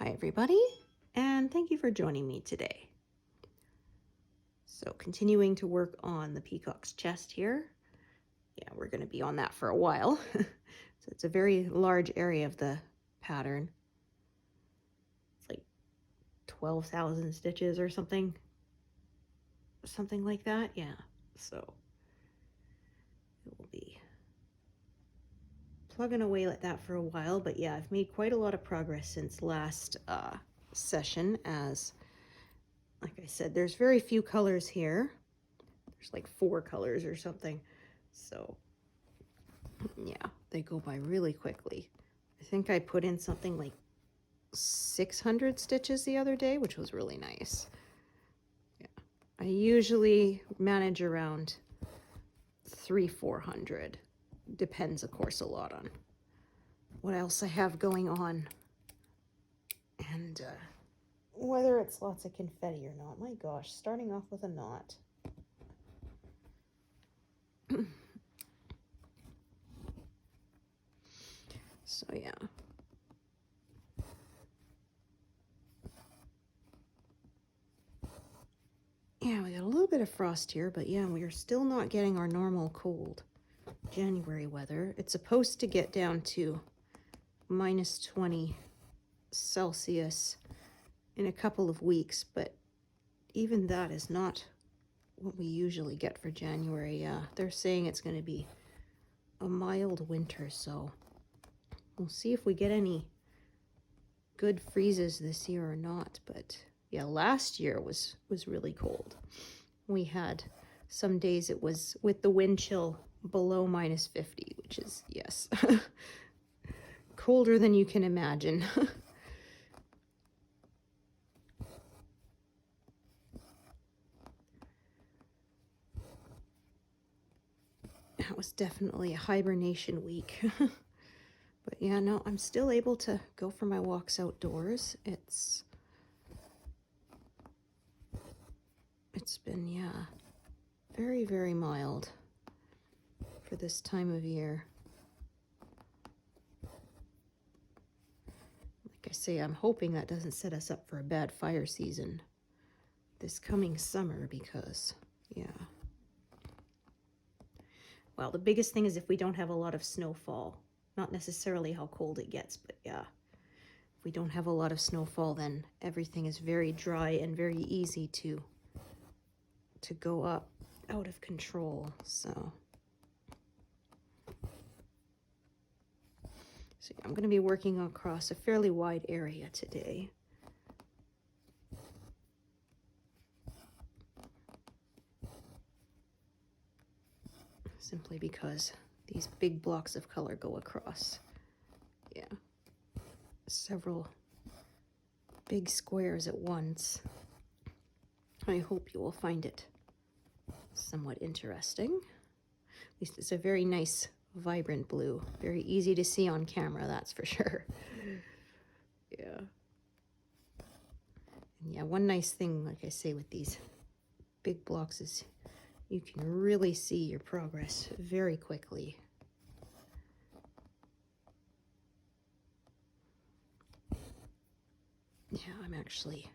Hi everybody, and thank you for joining me today. So continuing to work on the peacock's chest here. Yeah, we're going to be on that for a while. So it's a very large area of the pattern. It's like 12,000 stitches or something. Something like that, yeah. So it will be plugging away like that for a while, but yeah, I've made quite a lot of progress since last session. As like I said, there's very few colors here. There's like 4 colors or something. So yeah, they go by really quickly. I think I put in something like 600 stitches the other day, which was really nice. Yeah, I usually manage around 300-400. Depends, of course, a lot on what else I have going on and whether it's lots of confetti or not. My gosh, starting off with a knot. So yeah. Yeah, we got a little bit of frost here, but yeah, we are still not getting our normal cold January weather. It's supposed to get down to -20 Celsius in a couple of weeks, but even that is not what we usually get for January. Yeah, they're saying it's going to be a mild winter, so we'll see if we get any good freezes this year or not. But yeah, last year was really cold. We had some days it was with the wind chill below -50, which is, yes, colder than you can imagine. That was definitely a hibernation week. But yeah, no, I'm still able to go for my walks outdoors. It's been, yeah, very, very mild for this time of year. Like I say, I'm hoping that doesn't set us up for a bad fire season this coming summer because, yeah. Well, the biggest thing is if we don't have a lot of snowfall. Not necessarily how cold it gets, but yeah. If we don't have a lot of snowfall, then everything is very dry and very easy to go up out of control. So I'm going to be working across a fairly wide area today. Simply because these big blocks of color go across, yeah, several big squares at once. I hope you will find it somewhat interesting. At least it's a very nice, vibrant blue. Very easy to see on camera, that's for sure. Yeah. And yeah, one nice thing, like I say, with these big blocks is you can really see your progress very quickly. Yeah, I'm actually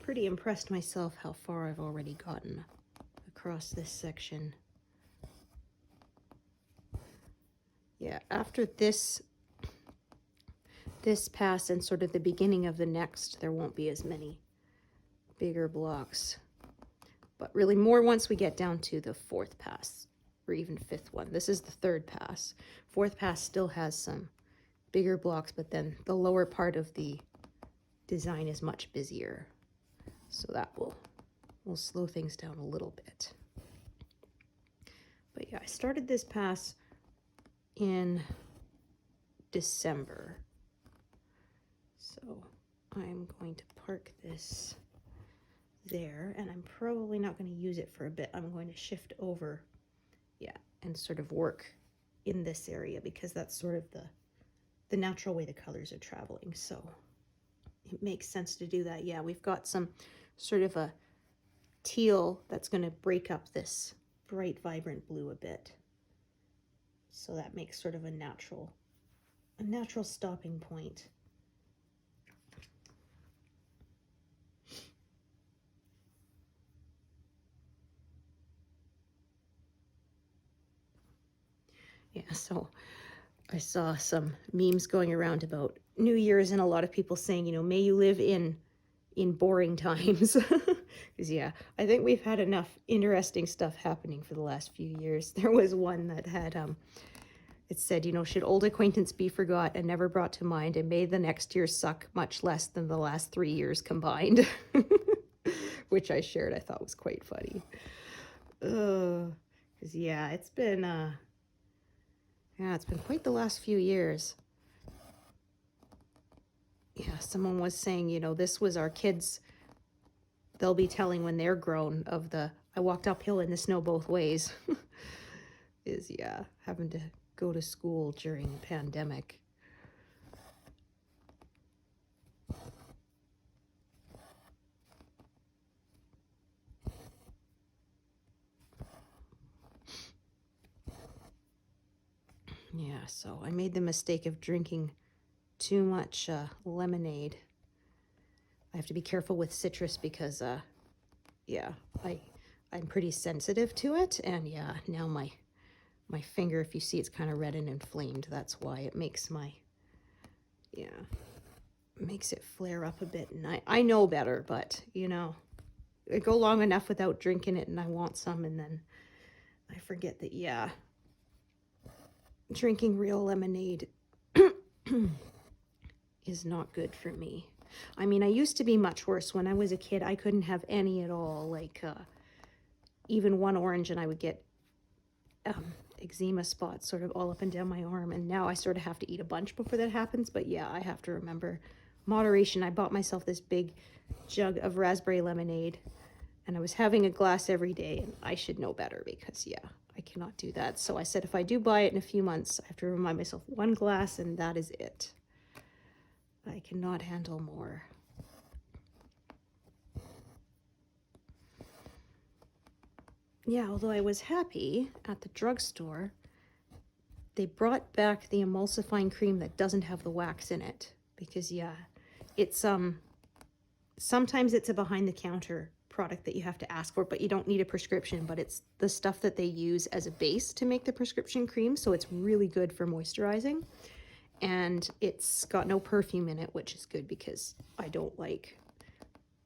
pretty impressed myself how far I've already gotten across this section. Yeah, after this pass and sort of the beginning of the next, there won't be as many bigger blocks. But really more once we get down to the 4th pass, or even 5th one. This is the 3rd pass. 4th pass still has some bigger blocks, but then the lower part of the design is much busier. So that will slow things down a little bit. But yeah, I started this pass in December. So I'm going to park this there, and I'm probably not going to use it for a bit. I'm going to shift over, yeah, and sort of work in this area because that's sort of the natural way the colors are traveling. So it makes sense to do that. Yeah, we've got some sort of a teal that's going to break up this bright, vibrant blue a bit. So that makes sort of a natural stopping point. Yeah, so I saw some memes going around about New Year's and a lot of people saying, you know, may you live in boring times. Because yeah, I think we've had enough interesting stuff happening for the last few years. There was one that had it said, you know, should old acquaintance be forgot and never brought to mind, and may the next year suck much less than the last 3 years combined. Which I shared. I thought was quite funny. Because yeah, it's been quite the last few years. Yeah, someone was saying, you know, this was our kids, they'll be telling when they're grown of the I walked uphill in the snow both ways. Is yeah, having to go to school during the pandemic. Yeah, so I made the mistake of drinking too much lemonade. I have to be careful with citrus because yeah, I'm pretty sensitive to it, and yeah, now my finger, if you see, it's kind of red and inflamed. That's why it makes my, yeah, makes it flare up a bit. And I know better, but you know, I go long enough without drinking it and I want some, and then I forget that, yeah, drinking real lemonade is not good for me. I mean, I used to be much worse. When I was a kid, I couldn't have any at all. Like, even one orange and I would get eczema spots sort of all up and down my arm. And now I sort of have to eat a bunch before that happens. But yeah, I have to remember moderation. I bought myself this big jug of raspberry lemonade, and I was having a glass every day, and I should know better because, yeah, I cannot do that. So I said if I do buy it in a few months, I have to remind myself one glass, and that is it. I cannot handle more. Yeah, although I was happy at the drugstore, they brought back the emulsifying cream that doesn't have the wax in it. Because, yeah, it's, sometimes it's a behind-the-counter product that you have to ask for, but you don't need a prescription, but it's the stuff that they use as a base to make the prescription cream, so it's really good for moisturizing. And it's got no perfume in it, which is good because I don't like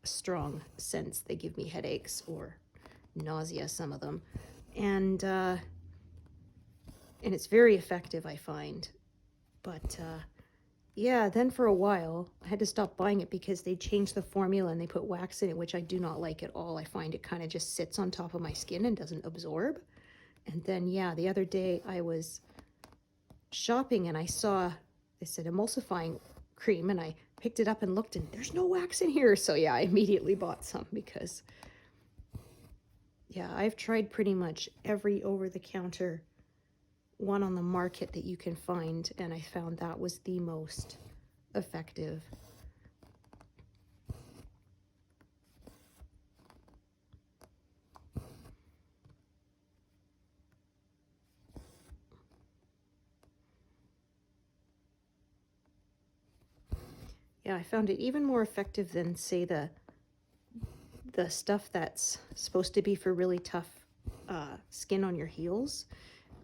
strong scents. They give me headaches or nausea, some of them. And it's very effective, I find. But yeah, then for a while, I had to stop buying it because they changed the formula and they put wax in it, which I do not like at all. I find it kind of just sits on top of my skin and doesn't absorb. And then, yeah, the other day I was shopping and I saw, they said emulsifying cream, and I picked it up and looked and there's no wax in here. So yeah, I immediately bought some because, yeah, I've tried pretty much every over-the-counter one on the market that you can find, and I found that was the most effective. Yeah, I found it even more effective than, say, the stuff that's supposed to be for really tough skin on your heels.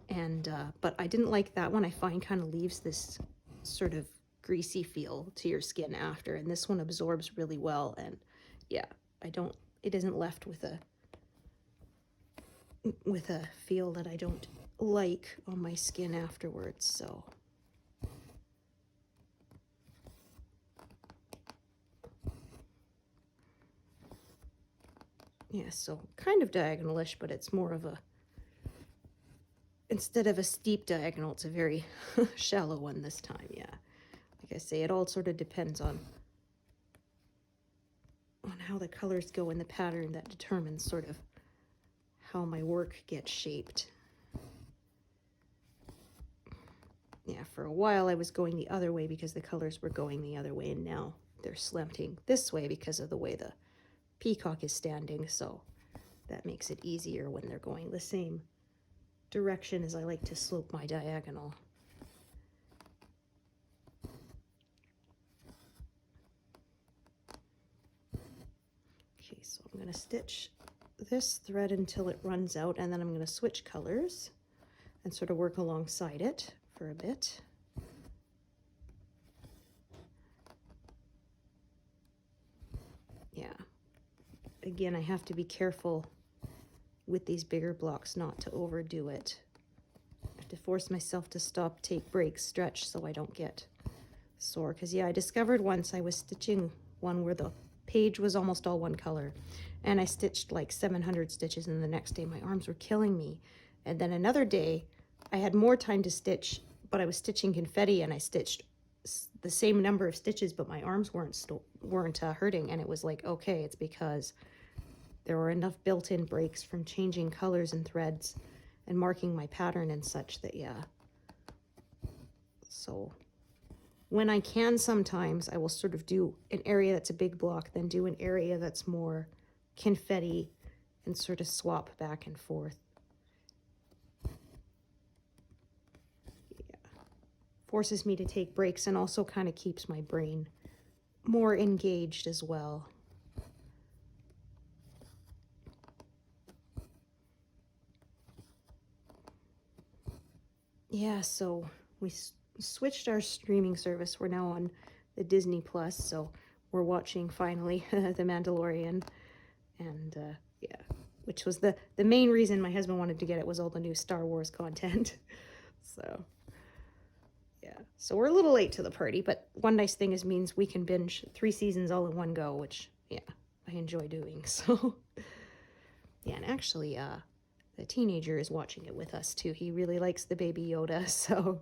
And but I didn't like that one. I find kind of leaves this sort of greasy feel to your skin after, and this one absorbs really well. And yeah, it isn't left with a feel that I don't like on my skin afterwards. So yeah, so kind of diagonalish, but it's more of a, instead of a steep diagonal, it's a very shallow one this time. Yeah, like I say, it all sort of depends on how the colors go in the pattern. That determines sort of how my work gets shaped. Yeah, for a while I was going the other way because the colors were going the other way, and now they're slanting this way because of the way the peacock is standing, so that makes it easier when they're going the same direction as I like to slope my diagonal. Okay, so I'm going to stitch this thread until it runs out, and then I'm going to switch colors. and sort of work alongside it for a bit. Yeah. Again, I have to be careful with these bigger blocks not to overdo it. I have to force myself to stop, take breaks, stretch so I don't get sore. Because yeah, I discovered once I was stitching one where the page was almost all one color, and I stitched like 700 stitches, and the next day my arms were killing me. And then another day I had more time to stitch, but I was stitching confetti, and I stitched the same number of stitches, but my arms weren't hurting. And it was like, okay, it's because there were enough built-in breaks from changing colors and threads and marking my pattern and such that, yeah. So when I can, sometimes I will sort of do an area that's a big block, then do an area that's more confetti, and sort of swap back and forth. Yeah. Forces me to take breaks and also kind of keeps my brain more engaged as well. Yeah, so we switched our streaming service. We're now on the Disney Plus, so we're watching finally The Mandalorian, and yeah, which was the main reason my husband wanted to get it, was all the new Star Wars content. So yeah, so we're a little late to the party, but one nice thing is means we can binge 3 seasons all in one go, which yeah, I enjoy doing. So yeah, and actually the teenager is watching it with us too. He really likes the Baby Yoda, so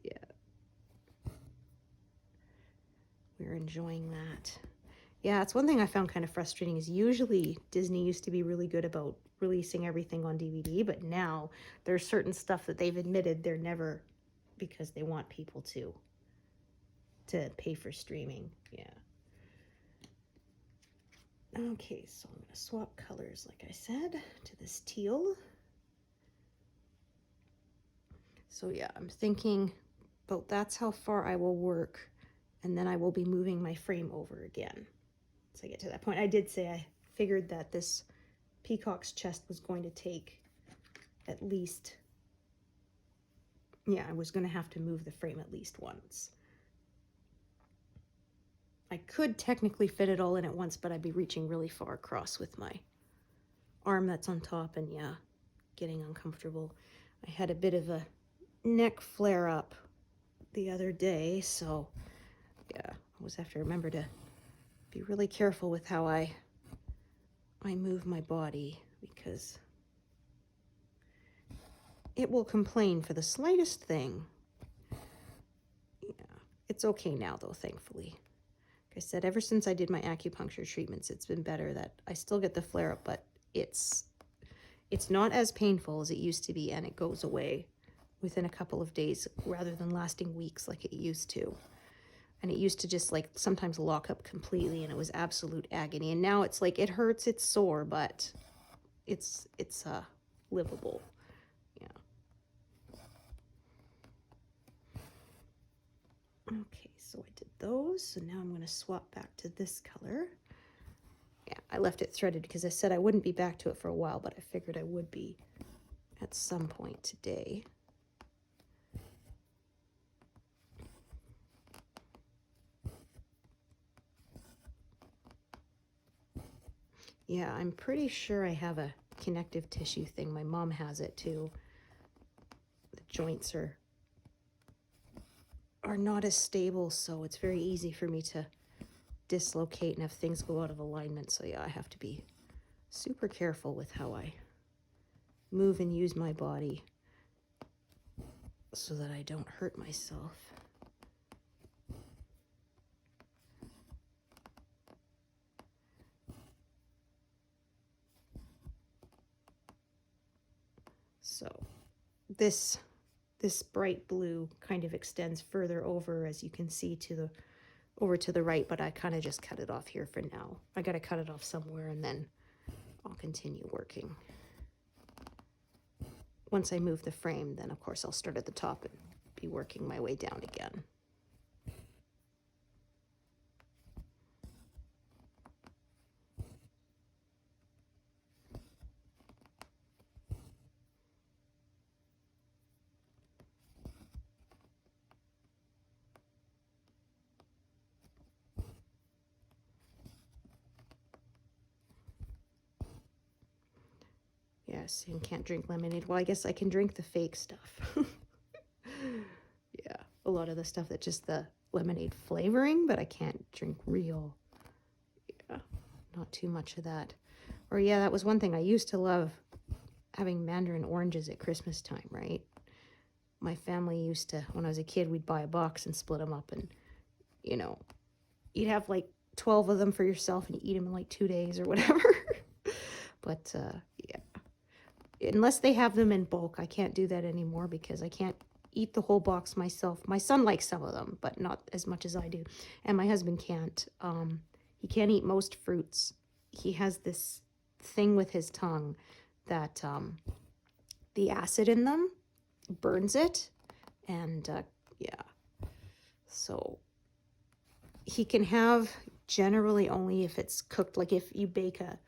yeah, we're enjoying that. Yeah, it's one thing I found kind of frustrating is usually Disney used to be really good about releasing everything on DVD, but now there's certain stuff that they've admitted they're never, because they want people to pay for streaming. Yeah. Okay, so I'm going to swap colors, like I said, to this teal. So yeah, I'm thinking about that's how far I will work, and then I will be moving my frame over again. Once I get to that point, I did say I figured that this Peacock's chest was going to take at least, yeah, I was going to have to move the frame at least once. I could technically fit it all in at once, but I'd be reaching really far across with my arm that's on top, and yeah, getting uncomfortable. I had a bit of a neck flare up the other day, so yeah, I always have to remember to be really careful with how I move my body, because it will complain for the slightest thing. Yeah, it's okay now though, thankfully. Like I said, ever since I did my acupuncture treatments, it's been better. That I still get the flare up, but it's not as painful as it used to be, and it goes away within a couple of days rather than lasting weeks like it used to. And it used to just like sometimes lock up completely, and it was absolute agony. And now it's like it hurts, it's sore, but it's livable. Yeah. Okay, so I did those. So now I'm going to swap back to this color. Yeah, I left it threaded because I said I wouldn't be back to it for a while, but I figured I would be at some point today. Yeah, I'm pretty sure I have a connective tissue thing. My mom has it too. The joints are not as stable, so it's very easy for me to dislocate and have things go out of alignment. So yeah, I have to be super careful with how I move and use my body so that I don't hurt myself. So this bright blue kind of extends further over, as you can see, over to the right, but I kind of just cut it off here for now. I got to cut it off somewhere, and then I'll continue working. Once I move the frame, then of course I'll start at the top and be working my way down again. Yes, and can't drink lemonade. Well, I guess I can drink the fake stuff. Yeah, a lot of the stuff that's just the lemonade flavoring, but I can't drink real. Yeah, not too much of that. Or yeah, that was one thing I used to love, having mandarin oranges at Christmas time, right? My family used to, when I was a kid, we'd buy a box and split them up, and you know, you'd have like 12 of them for yourself and you eat them in like 2 days or whatever. But yeah, unless they have them in bulk, I can't do that anymore because I can't eat the whole box myself. My son likes some of them, but not as much as I do. And my husband can't. He can't eat most fruits. He has this thing with his tongue that the acid in them burns it. And yeah, so he can have generally only if it's cooked. Like if you bake a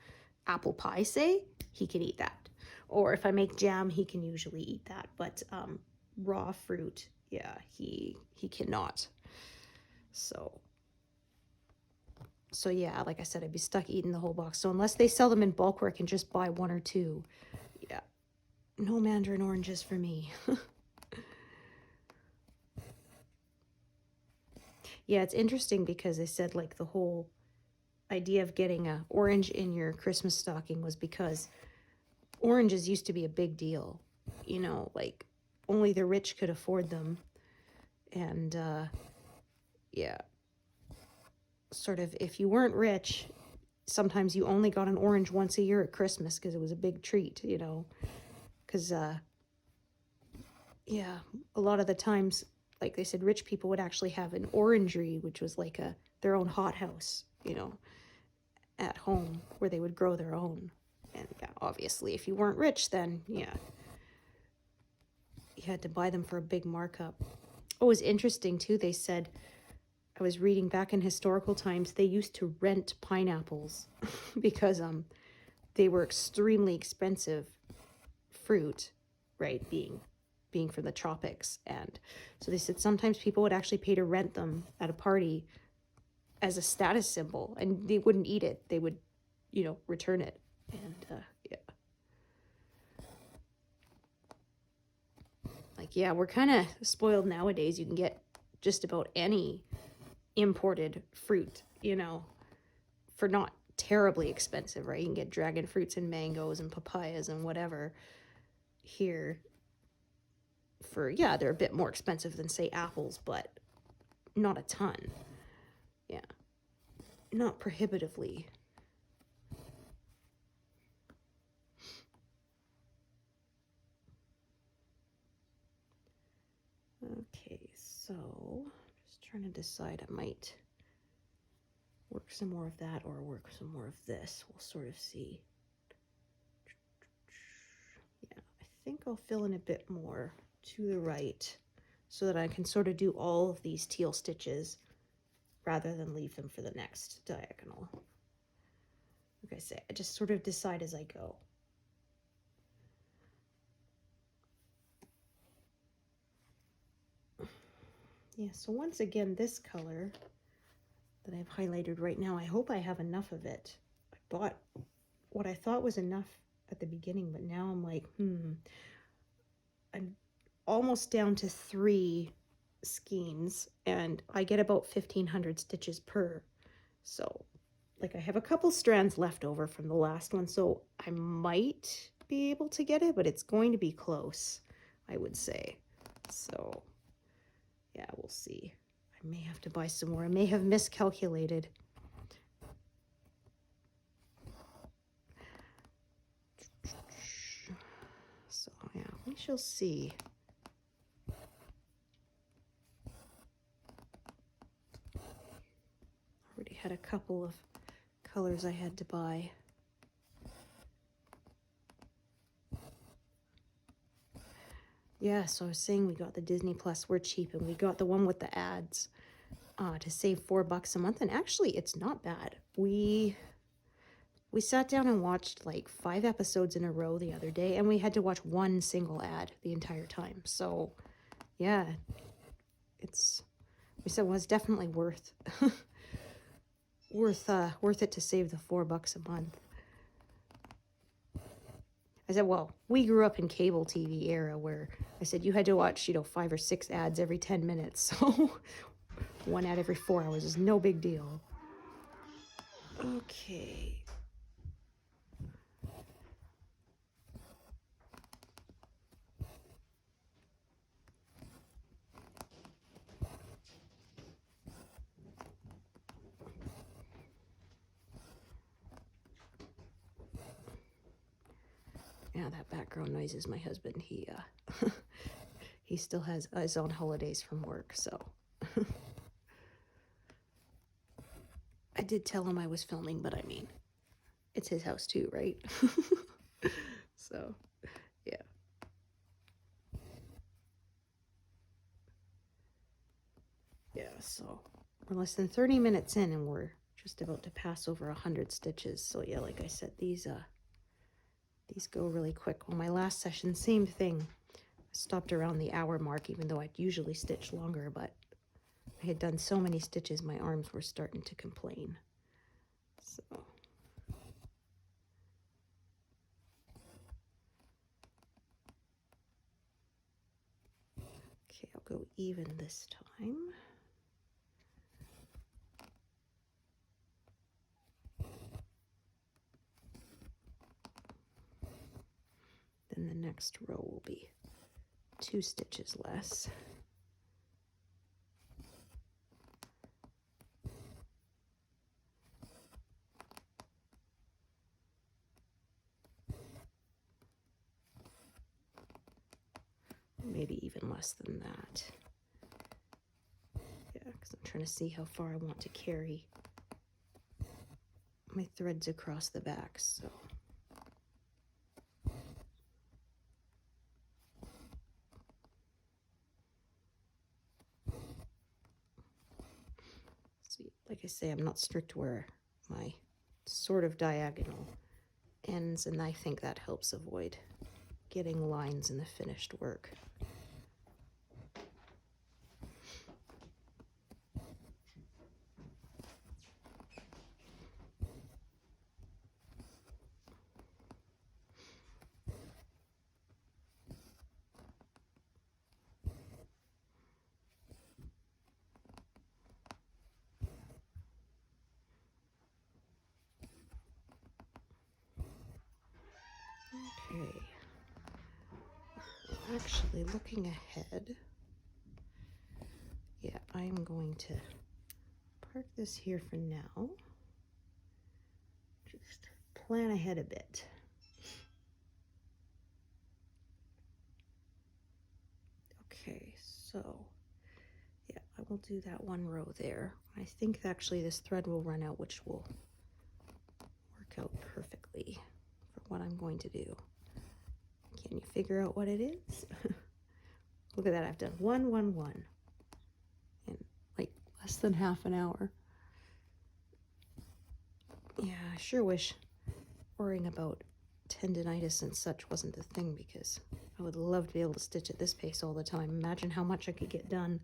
apple pie, say, he can eat that. Or if I make jam, he can usually eat that. But raw fruit, yeah, he cannot. So yeah, like I said, I'd be stuck eating the whole box. So unless they sell them in bulk where I can just buy 1 or 2, yeah, no mandarin oranges for me. Yeah, it's interesting because they said like the whole idea of getting an orange in your Christmas stocking was because oranges used to be a big deal. You know, like only the rich could afford them. And yeah, sort of if you weren't rich, sometimes you only got an orange once a year at Christmas because it was a big treat, you know. Because yeah, a lot of the times, like they said, rich people would actually have an orangery, which was like their own hothouse, you know, at home where they would grow their own. And yeah, obviously, if you weren't rich, then yeah, you had to buy them for a big markup. Oh, it was interesting too. They said, I was reading back in historical times, they used to rent pineapples because they were extremely expensive fruit, right? Being from the tropics. And so they said sometimes people would actually pay to rent them at a party as a status symbol, and they wouldn't eat it. They would, you know, return it. And yeah. Like, yeah, we're kind of spoiled nowadays. You can get just about any imported fruit, you know, for not terribly expensive, right? You can get dragon fruits and mangoes and papayas and whatever here for, yeah, they're a bit more expensive than, say, apples, but not a ton. Yeah. Not prohibitively. Okay, so just trying to decide. I might work some more of that or work some more of this. We'll sort of see. Yeah, I think I'll fill in a bit more to the right so that I can sort of do all of these teal stitches rather than leave them for the next diagonal. Like I say, I just sort of decide as I go. Yeah, so once again, this color that I've highlighted right now, I hope I have enough of it. I bought what I thought was enough at the beginning, but now I'm like, I'm almost down to 3 skeins, and I get about 1,500 stitches per. So, like, I have a couple strands left over from the last one, so I might be able to get it, but it's going to be close, I would say. So, yeah, we'll see. I may have to buy some more. I may have miscalculated. So, yeah, we shall see. Already had a couple of colors I had to buy. Yeah, so I was saying we got the Disney Plus, we're cheap, and we got the one with the ads to save $4 a month, and actually it's not bad. We sat down and watched like 5 episodes in a row the other day, and we had to watch one single ad the entire time. So yeah, we said, well, it's definitely worth worth it to save the $4 a month. I said, well, we grew up in cable TV era where I said you had to watch, 5 or 6 ads every 10 minutes. So 1 ad every 4 hours is no big deal. Okay. Yeah, that background noise is my husband. He he still is on holidays from work, so I did tell him I was filming, but I mean, it's his house too, right? So, yeah. Yeah, so we're less than 30 minutes in and we're just about to pass over 100 stitches. So yeah, like I said, these go really quick. Well, my last session, same thing. I stopped around the hour mark, even though I'd usually stitch longer, but I had done so many stitches, my arms were starting to complain. So. Okay, I'll go even this time. Then the next row will be 2 stitches less. Maybe even less than that. Yeah, because I'm trying to see how far I want to carry my threads across the back, so. See, like I say, I'm not strict where my sort of diagonal ends, and I think that helps avoid getting lines in the finished work. Okay. Actually, looking ahead, yeah, I'm going to park this here for now. Just plan ahead a bit. Okay, so yeah, I will do that 1 row there. I think actually this thread will run out, which will work out perfectly for what I'm going to do. Can you figure out what it is? Look at that, I've done 1, 1, 1 in like less than half an hour. Yeah, I sure wish worrying about tendinitis and such wasn't the thing, because I would love to be able to stitch at this pace all the time. Imagine how much I could get done.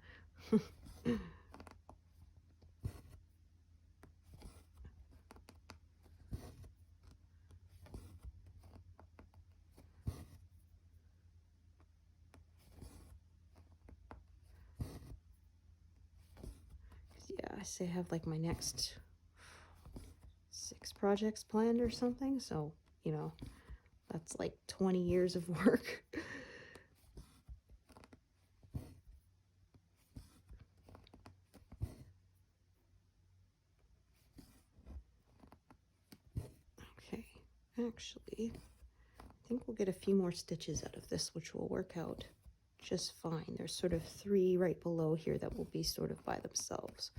Yeah, I say I have like my next 6 projects planned or something, so that's like 20 years of work. Okay, actually, I think we'll get a few more stitches out of this, which will work out just fine. There's sort of 3 right below here that will be sort of by themselves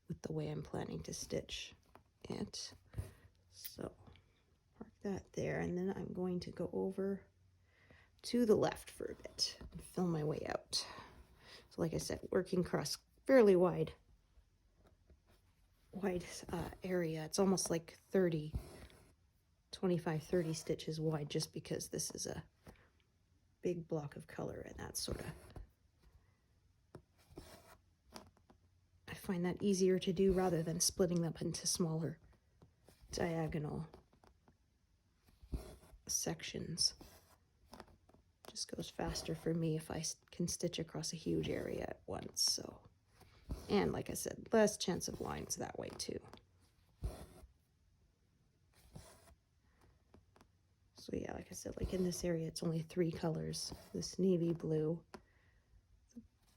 with the way I'm planning to stitch it. So park that there, and then I'm going to go over to the left for a bit and fill my way out. So like I said, working across fairly wide area. It's almost like 25, 30 stitches wide, just because this is a big block of color, and that's sort of, I find that easier to do rather than splitting them into smaller diagonal sections. just goes faster for me if I can stitch across a huge area at once. So, and like I said, less chance of lines that way too. So yeah, like I said, like in this area, it's only 3 colors. This navy blue,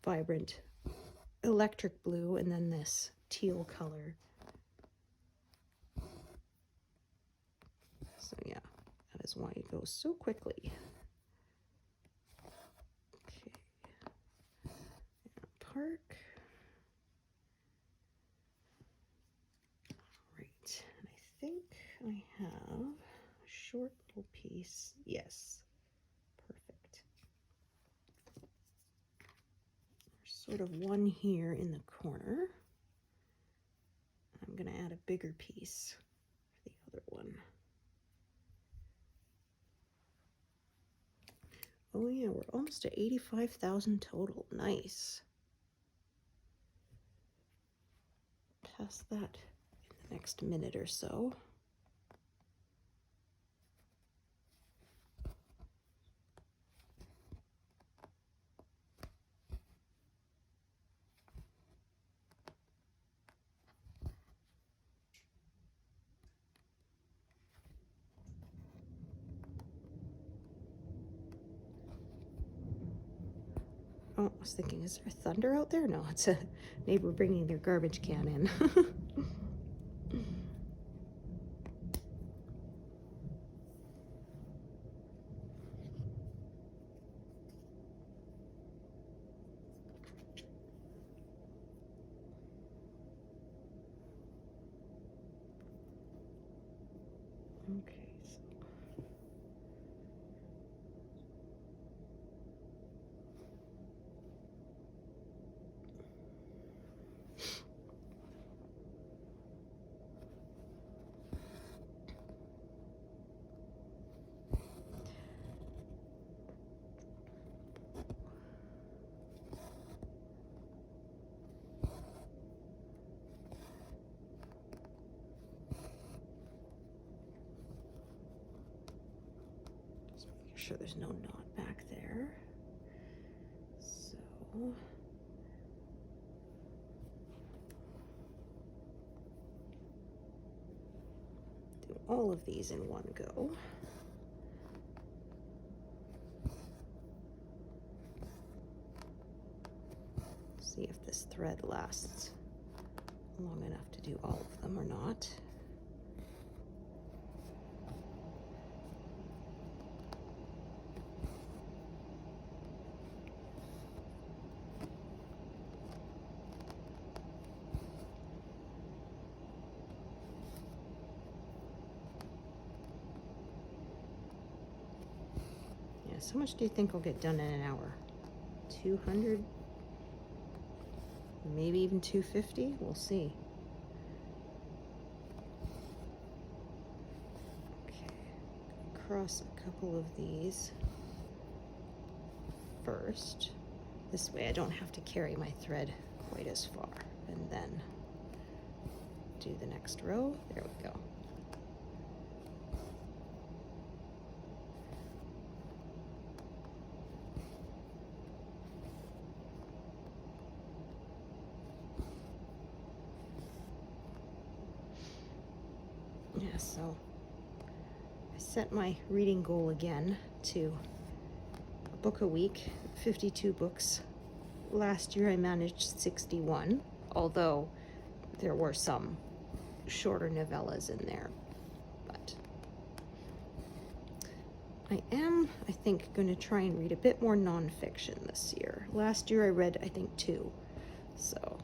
vibrant electric blue, and then this teal color. So yeah, that is why it goes so quickly. Okay, park. Right, and I think I have a short little piece. Yes, perfect. There's sort of one here in the corner. I'm going to add a bigger piece for the other one. Oh yeah, we're almost at 85,000 total. Nice. Pass that in the next minute or so. Oh, I was thinking, is there thunder out there? No, it's a neighbor bringing their garbage can in. Okay, so just making sure there's no knot back there. So do all of these in one go. See if this thread lasts long enough to do all of them or not. Yes, how much do you think I'll get done in an hour? 200? Maybe even 250? We'll see. Okay, cross a couple of these first. This way I don't have to carry my thread quite as far. And then do the next row. There we go. Yeah, so I set my reading goal again to a book a week, 52 books. Last year I managed 61, although there were some shorter novellas in there. But I am, I think, going to try and read a bit more nonfiction this year. Last year I read, I think, 2. So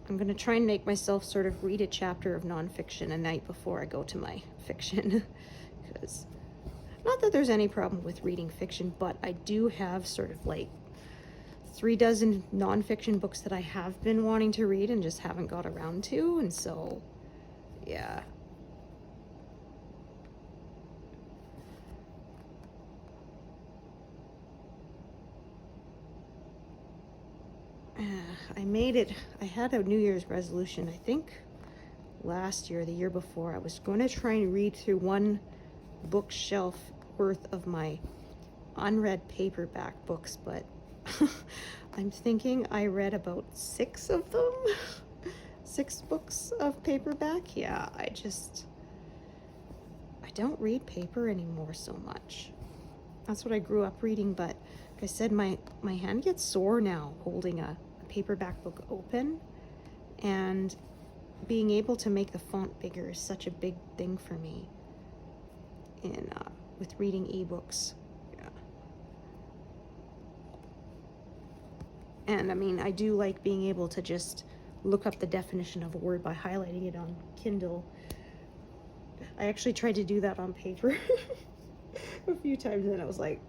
I'm going to try and make myself sort of read a chapter of nonfiction a night before I go to my fiction. Because, not that there's any problem with reading fiction, but I do have sort of like 3 dozen nonfiction books that I have been wanting to read and just haven't got around to. And so, yeah. I made it. I had a New Year's resolution, I think last year, the year before. I was going to try and read through one bookshelf worth of my unread paperback books, but I'm thinking I read about 6 of them. 6 books of paperback. Yeah, I don't read paper anymore so much. That's what I grew up reading, but like I said, my hand gets sore now holding a paperback book open, and being able to make the font bigger is such a big thing for me in with reading ebooks. Yeah. And I mean, I do like being able to just look up the definition of a word by highlighting it on Kindle. I actually tried to do that on paper a few times, and I was like,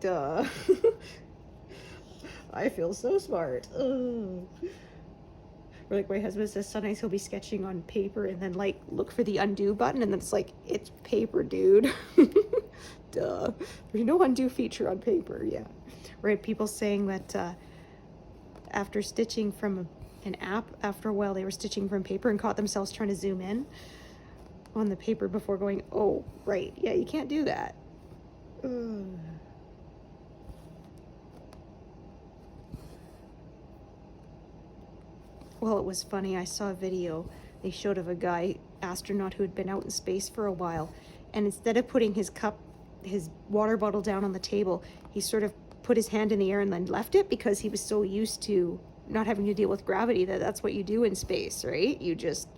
duh. I feel so smart. Ugh. Or like my husband says, sometimes he'll be sketching on paper and then like look for the undo button, and then it's like, it's paper, dude. Duh. There's no undo feature on paper. Yeah. Right. People saying that after stitching from an app, after a while they were stitching from paper and caught themselves trying to zoom in on the paper before going, oh, right. Yeah, you can't do that. Ugh. Well, it was funny. I saw a video they showed of a guy, astronaut, who had been out in space for a while, and instead of putting his water bottle down on the table, he sort of put his hand in the air and then left it, because he was so used to not having to deal with gravity that's what you do in space, right? You just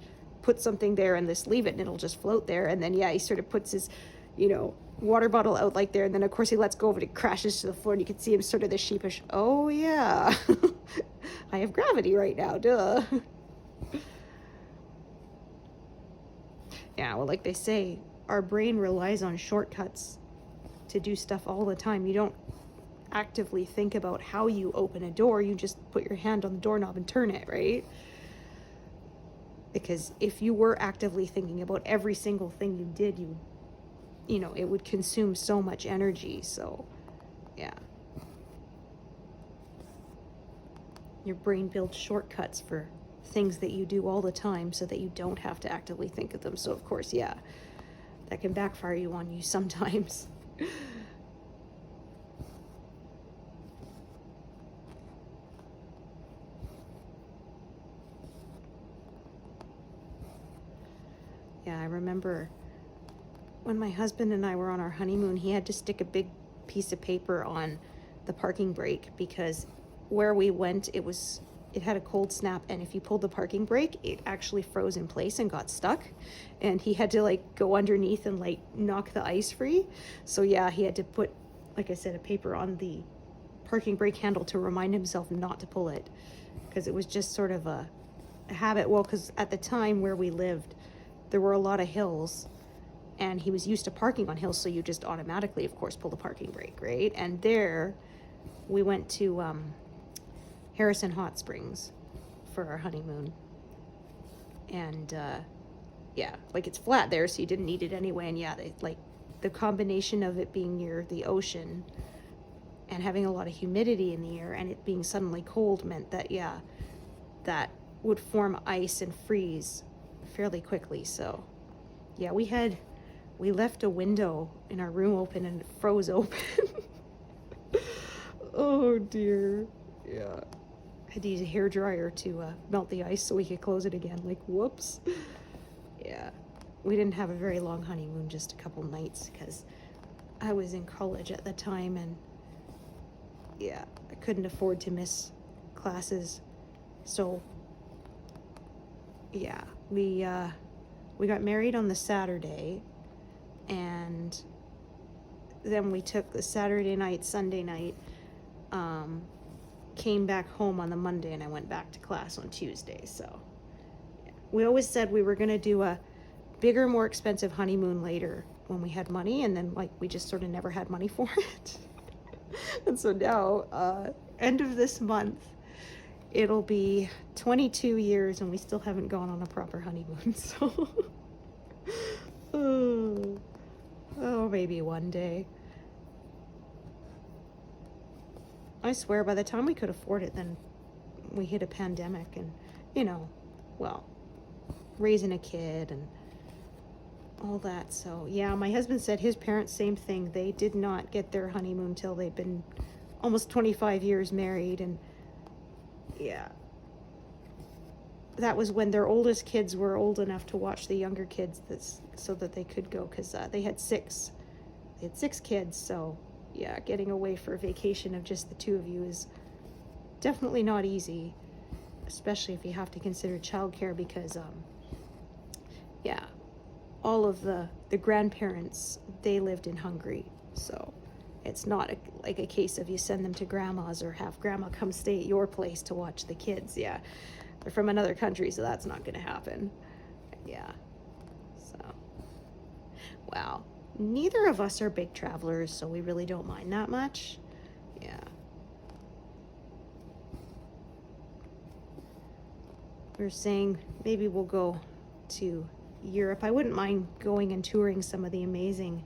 put something there and just leave it and it'll just float there. And then, yeah, he sort of puts his, water bottle out like there, and then of course he lets go of it, it crashes to the floor, and you can see him sort of the sheepish, oh yeah. I have gravity right now, duh. Yeah, well, like they say, our brain relies on shortcuts to do stuff all the time. You don't actively think about how you open a door, you just put your hand on the doorknob and turn it, right? Because if you were actively thinking about every single thing you did, it would consume so much energy. So, yeah. Your brain builds shortcuts for things that you do all the time so that you don't have to actively think of them. So, of course, yeah, that can backfire on you sometimes. Yeah, I remember when my husband and I were on our honeymoon, he had to stick a big piece of paper on the parking brake, because where we went, it had a cold snap, and if you pulled the parking brake, it actually froze in place and got stuck, and he had to like go underneath and like knock the ice free. So yeah, he had to put, like I said, a paper on the parking brake handle to remind himself not to pull it, because it was just sort of a habit. Well, because at the time where we lived, there were a lot of hills, and he was used to parking on hills, so you just automatically, of course, pull the parking brake, right? And there, we went to Harrison Hot Springs for our honeymoon, and yeah, like it's flat there, so you didn't need it anyway. And yeah, like the combination of it being near the ocean and having a lot of humidity in the air and it being suddenly cold meant that, yeah, that would form ice and freeze fairly quickly. So yeah, we left a window in our room open and it froze open. Oh dear. Yeah, I had to use a hairdryer to melt the ice so we could close it again. Like, whoops. Yeah, we didn't have a very long honeymoon, just a couple nights, because I was in college at the time, and yeah, I couldn't afford to miss classes. So yeah, we got married on the Saturday, and then we took the Saturday night, Sunday night, came back home on the Monday, and I went back to class on Tuesday. So yeah. We always said we were going to do a bigger, more expensive honeymoon later when we had money, and then like we just sort of never had money for it. And so now, end of this month, it'll be 22 years and we still haven't gone on a proper honeymoon. So oh, maybe one day. I swear, by the time we could afford it, then we hit a pandemic, and, well, raising a kid, and all that. So yeah, my husband said his parents, same thing. They did not get their honeymoon till they've been almost 25 years married. And yeah, that was when their oldest kids were old enough to watch the younger kids, so that they could go, because they had six kids. So yeah, getting away for a vacation of just the two of you is definitely not easy, especially if you have to consider childcare, because yeah, all of the grandparents, they lived in Hungary, so it's not like a case of you send them to grandma's or have grandma come stay at your place to watch the kids. Yeah, they're from another country, so that's not going to happen. Yeah. So, wow. Neither of us are big travelers, so we really don't mind that much. Yeah. We were saying maybe we'll go to Europe. I wouldn't mind going and touring some of the amazing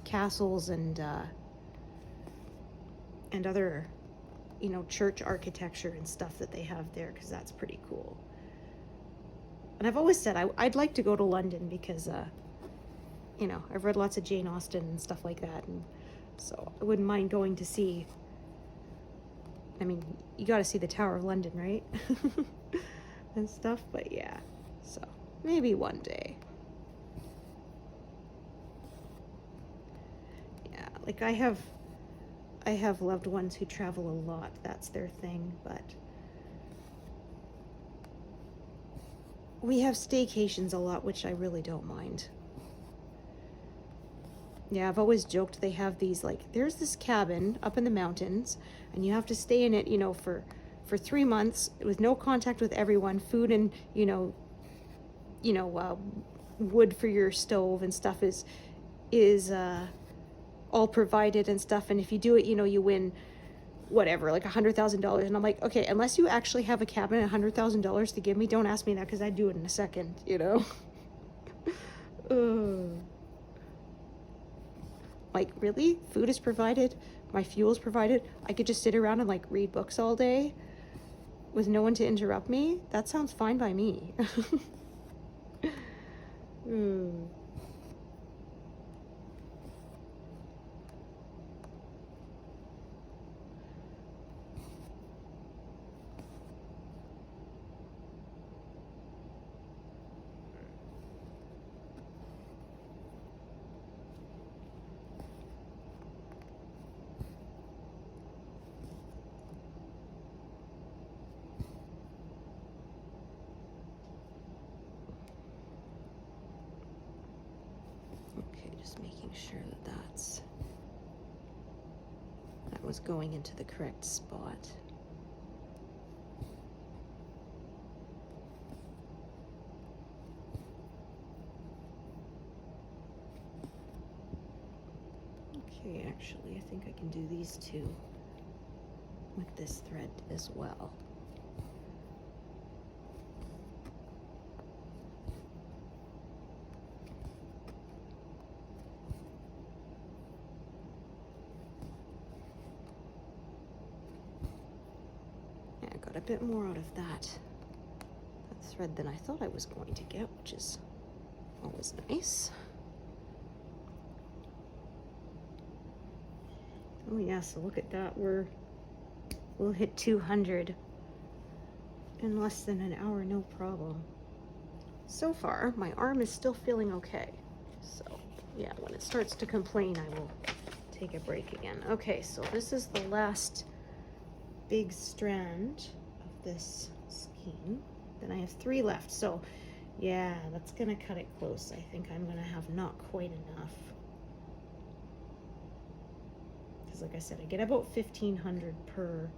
castles and other, church architecture and stuff that they have there, because that's pretty cool. And I've always said I'd like to go to London, because I've read lots of Jane Austen and stuff like that, and so I wouldn't mind going to see. I mean, you got to see the Tower of London, right? And stuff, but yeah, so maybe one day. Yeah, like I have loved ones who travel a lot. That's their thing, but we have staycations a lot, which I really don't mind. Yeah, I've always joked they have these, like, there's this cabin up in the mountains, and you have to stay in it, for 3 months with no contact with everyone, food and, wood for your stove and stuff is all provided and stuff. And if you do it, you win whatever, like $100,000. And I'm like, okay, unless you actually have a cabin and $100,000 to give me, don't ask me that, because I'd do it in a second, Like, really? Food is provided, my fuel is provided, I could just sit around and, like, read books all day with no one to interrupt me? That sounds fine by me. Just making sure that was going into the correct spot. Okay, actually, I think I can do these two with this thread as well. A bit more out of that thread than I thought I was going to get, which is always nice. Oh yeah, so look at that, we'll hit 200 in less than an hour, no problem. So far, my arm is still feeling okay. So yeah, when it starts to complain, I will take a break again. Okay, so this is the last big strand this skein. Then I have 3 left, so yeah, that's gonna cut it close. I think I'm gonna have not quite enough, because like I said, I get about 1,500 per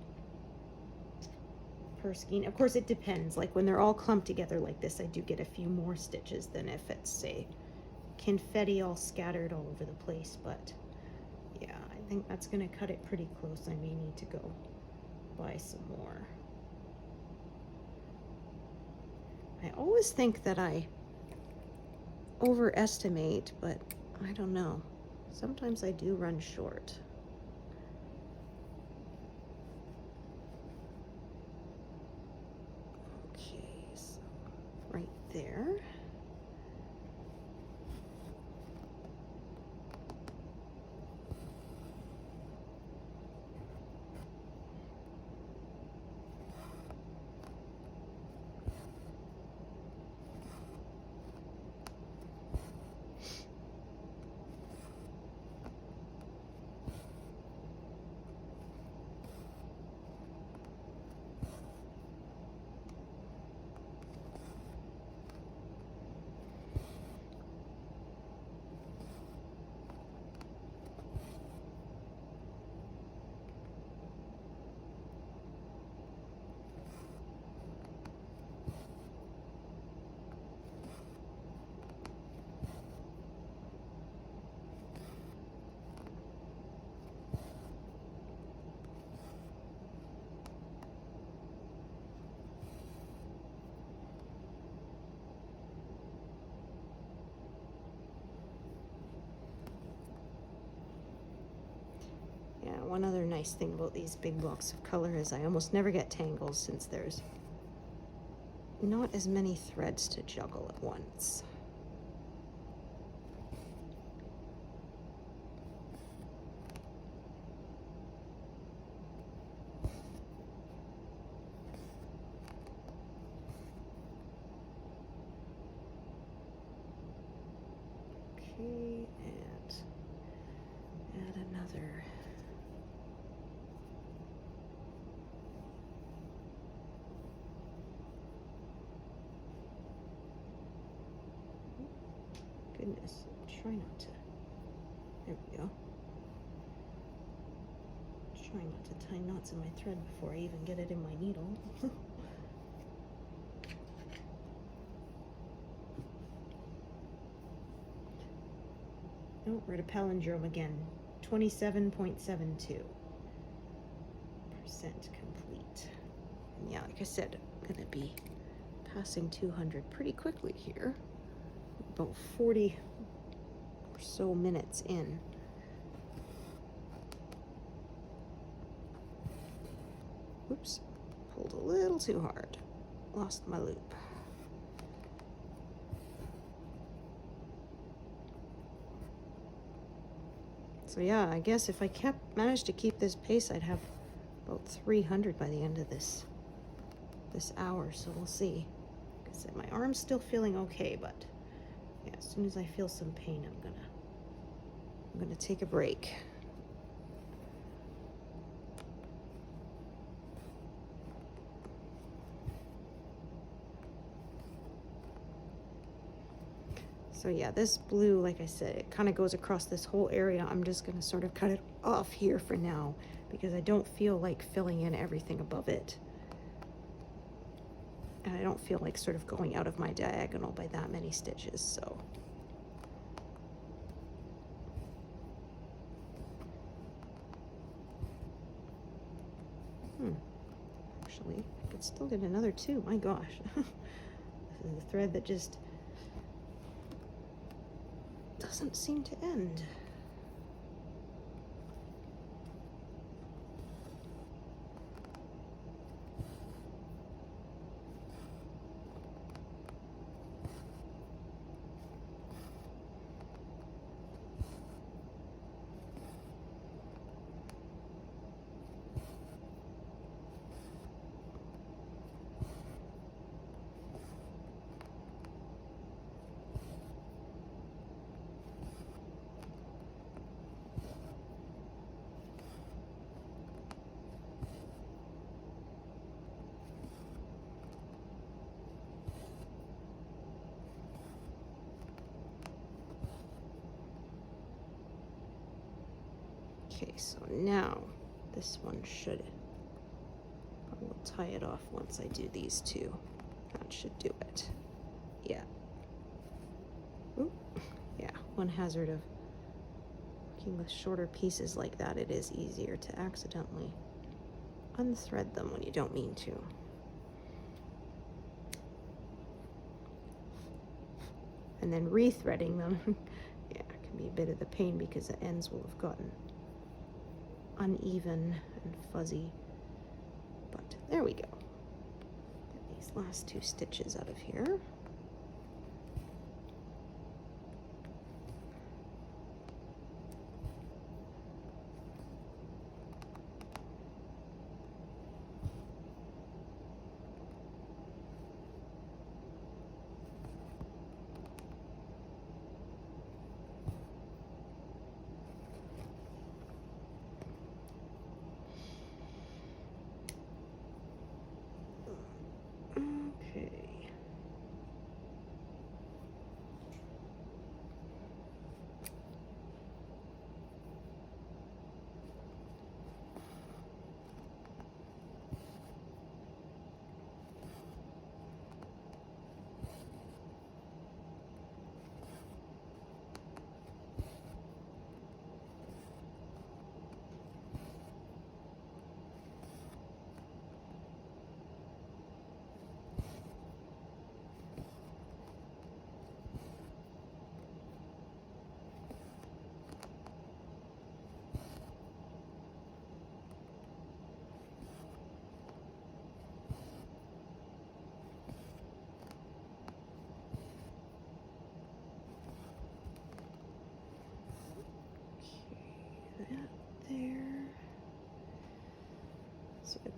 skein. Of course, it depends. Like when they're all clumped together like this, I do get a few more stitches than if it's, say, confetti all scattered all over the place. But yeah, I think that's gonna cut it pretty close. I may need to go buy some more. I always think that I overestimate, but I don't know. Sometimes I do run short. Okay, so right there. nice thing about these big blocks of color is I almost never get tangles since there's not as many threads to juggle at once. Okay, and add another. Goodness, try not to. There we go. Try not to tie knots in my thread before I even get it in my needle. Oh, we're at a palindrome again. 27.72% complete. And yeah, like I said, I'm gonna be passing 200 pretty quickly here. About 40 or so minutes in. Oops, pulled a little too hard. Lost my loop. So yeah, I guess if I managed to keep this pace, I'd have about 300 by the end of this hour. So we'll see. Like I said, my arm's still feeling okay, but yeah, as soon as I feel some pain, I'm gonna take a break. So yeah, this blue, like I said, it kind of goes across this whole area. I'm just gonna sort of cut it off here for now because I don't feel like filling in everything above it. And I don't feel like sort of going out of my diagonal by that many stitches, so. Actually, I could still get another two, my gosh. This is the thread that just doesn't seem to end. Okay, so now this one should, I will tie it off once I do these two. That should do it. Yeah. Ooh, yeah, one hazard of working with shorter pieces like that, it is easier to accidentally unthread them when you don't mean to. And then rethreading them, yeah, it can be a bit of the pain because the ends will have gotten uneven and fuzzy, but there we go. Get these last two stitches out of here. Okay.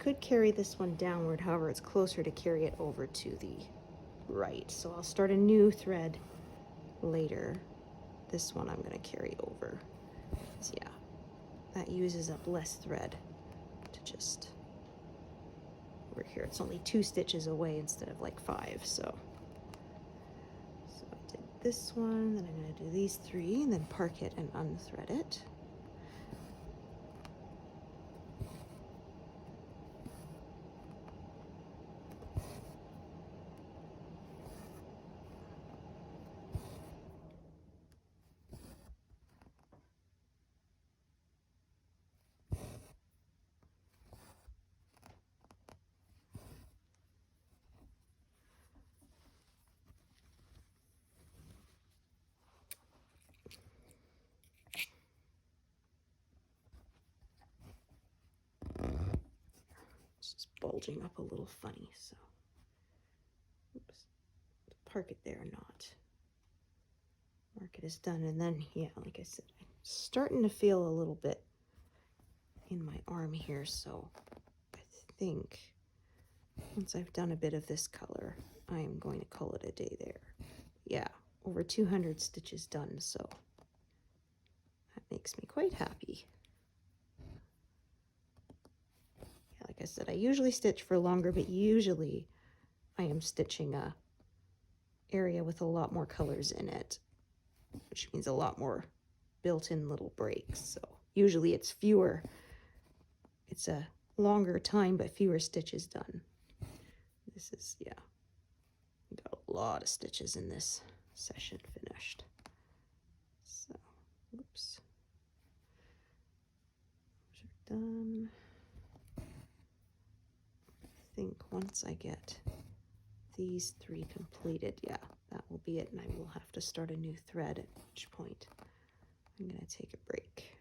could carry this one downward, however, it's closer to carry it over to the right. So I'll start a new thread later. This one I'm going to carry over. So yeah, that uses up less thread to just over here. It's only 2 stitches away instead of like 5. So I did this one, then I'm going to do these 3 and then park it and unthread it. It's just bulging up a little funny, so oops. Park it there, not. Mark it as done, and then yeah, like I said, I'm starting to feel a little bit in my arm here, so I think once I've done a bit of this color, I am going to call it a day there. Yeah, over 200 stitches done, so that makes me quite happy. Yeah, like I said, I usually stitch for longer, but usually I am stitching a area with a lot more colors in it, which means a lot more built-in little breaks. So usually it's fewer, it's a longer time, but fewer stitches done. This is, yeah, got a lot of stitches in this session finished. So, oops. Those are done. I think once I get these 3 completed, yeah, that will be it, and I will have to start a new thread at each point. I'm going to take a break.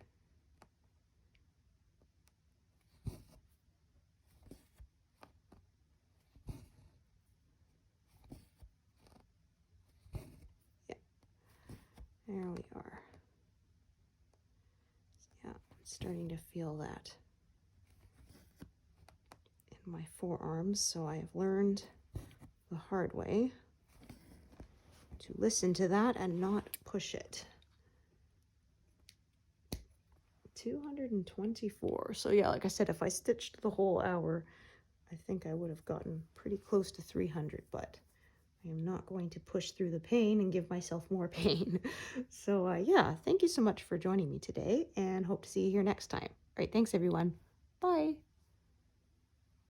Yeah, there we are. Yeah, I'm starting to feel that in my forearms, so I have learned the hard way to listen to that and not push it. 224. So yeah, like I said, if I stitched the whole hour, I think I would have gotten pretty close to 300, but I am not going to push through the pain and give myself more pain. So yeah, thank you so much for joining me today, and hope to see you here next time. All right, thanks everyone. Bye.